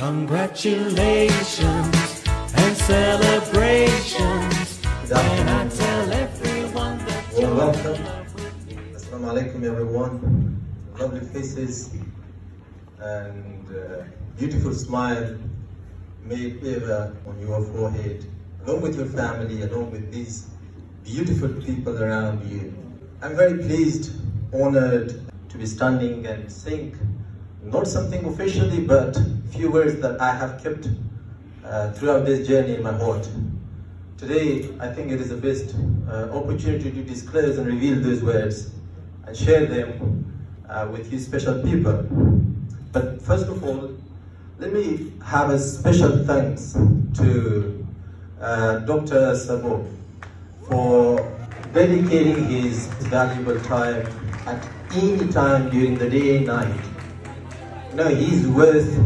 Congratulations and celebrations. And I tell everyone that you're welcome. Assalamu alaikum everyone. Lovely faces and beautiful smile may ever on your forehead, along with your family, along with these beautiful people around you. I'm very pleased, honored to be standing and saying not something officially, but few words that I have kept throughout this journey in my heart. Today, I think it is the best opportunity to disclose and reveal those words and share them with you special people. But first of all, let me have a special thanks to Dr. Sabo for dedicating his valuable time at any time during the day and night. You know, he's worth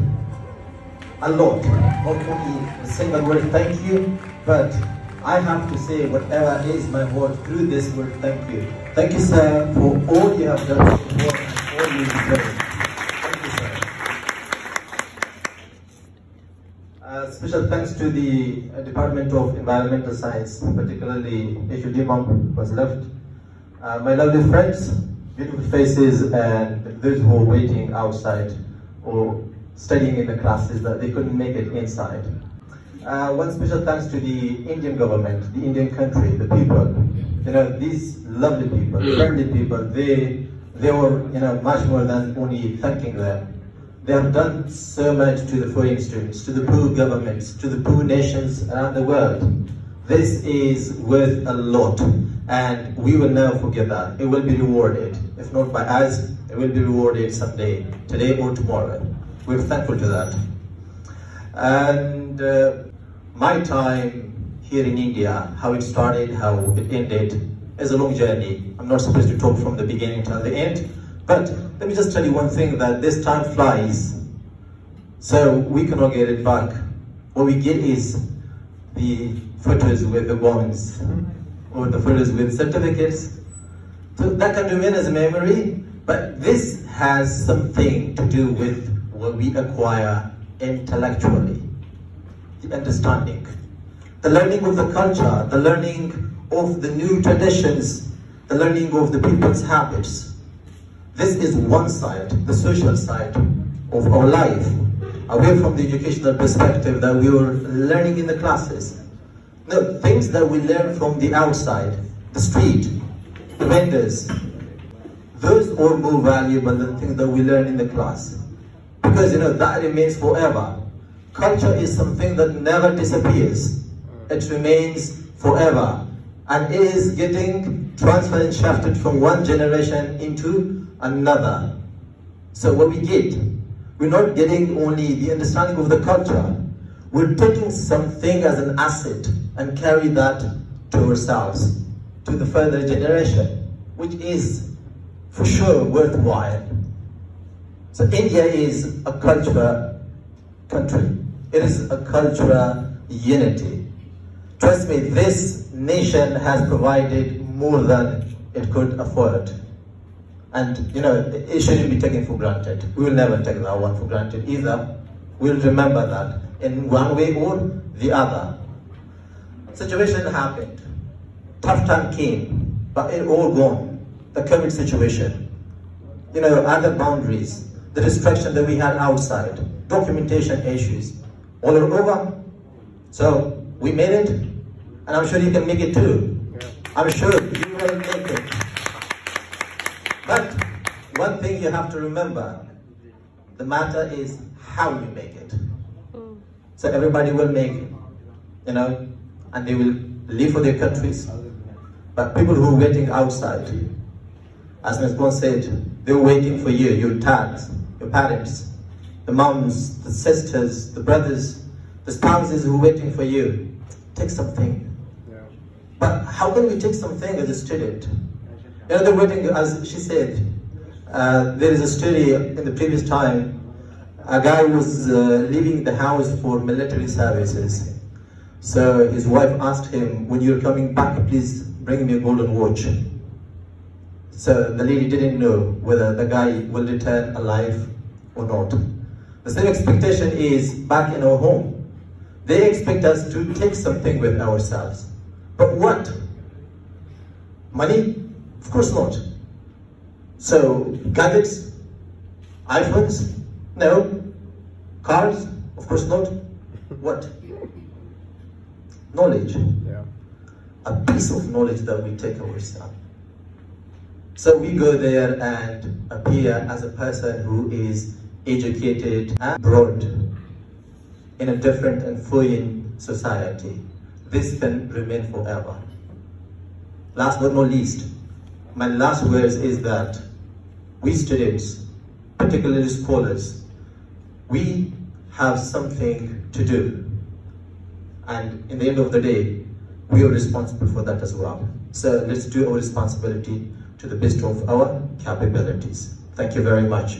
a lot. Not only a single word thank you, but I have to say whatever is my word through this word thank you. Thank you, sir, for all you have done for the work and all you deserve. Thank you, sir. Special thanks to the Department of Environmental Science, particularly HOD Mom who was left. My lovely friends, beautiful faces, and those who are waiting outside or studying in the classes that they couldn't make it inside. One special thanks to the Indian government, the Indian country, the people. You know, these lovely people, friendly people, they were, you know, much more than only thanking them. They have done so much to the foreign students, to the poor governments, to the poor nations around the world. This is worth a lot, and we will never forget that. It will be rewarded. If not by us, it will be rewarded someday, today or tomorrow. We're thankful to that. And my time here in India, how it started, how it ended, is a long journey. I'm not supposed to talk from the beginning till the end, but let me just tell you one thing, that this time flies, so we cannot get it back. What we get is the photos with the bonds, or the photos with certificates. So that can remain as a memory, but this has something to do with what we acquire intellectually, the understanding, the learning of the culture, the learning of the new traditions, the learning of the people's habits. This is one side, the social side of our life, away from the educational perspective that we were learning in the classes. No, things that we learn from the outside, the street, the vendors, those are more valuable than things that we learn in the class. Because, you know, that remains forever. Culture is something that never disappears. It remains forever. And it is getting transferred and shifted from one generation into another. So what we get, we're not getting only the understanding of the culture. We're taking something as an asset and carry that to ourselves, to the further generation, which is for sure worthwhile. So India is a cultural country. It is a cultural unity. Trust me, this nation has provided more than it could afford. And, you know, it shouldn't be taken for granted. We will never take that one for granted either. We'll remember that in one way or the other. Situation happened. Tough time came, but it all gone. The COVID situation, you know, other boundaries, the distraction that we had outside, documentation issues, all are over. So we made it, and I'm sure you can make it too. I'm sure you will make it. But one thing you have to remember, the matter is how you make it. So everybody will make it, you know, and they will live for their countries. But people who are waiting outside, as Ms. Bond said, they're waiting for you, your dads, your parents, the moms, the sisters, the brothers, the spouses who are waiting for you. Take something. Yeah. But how can we take something as a student? You know, they're waiting, as she said, there is a story in the previous time, a guy was leaving the house for military services. So his wife asked him, when you're coming back, please bring me a golden watch. So the lady didn't know whether the guy will return alive or not. The same expectation is back in our home. They expect us to take something with ourselves. But what? Money? Of course not. So, gadgets? iPhones? No. Cars? Of course not. What? Knowledge. Yeah. A piece of knowledge that we take ourselves. So we go there and appear as a person who is educated and broad in a different and fluent society. This can remain forever. Last but not least, my last words is that we students, particularly scholars, we have something to do. And in the end of the day, we are responsible for that as well. So let's do our responsibility to the best of our capabilities. Thank you very much.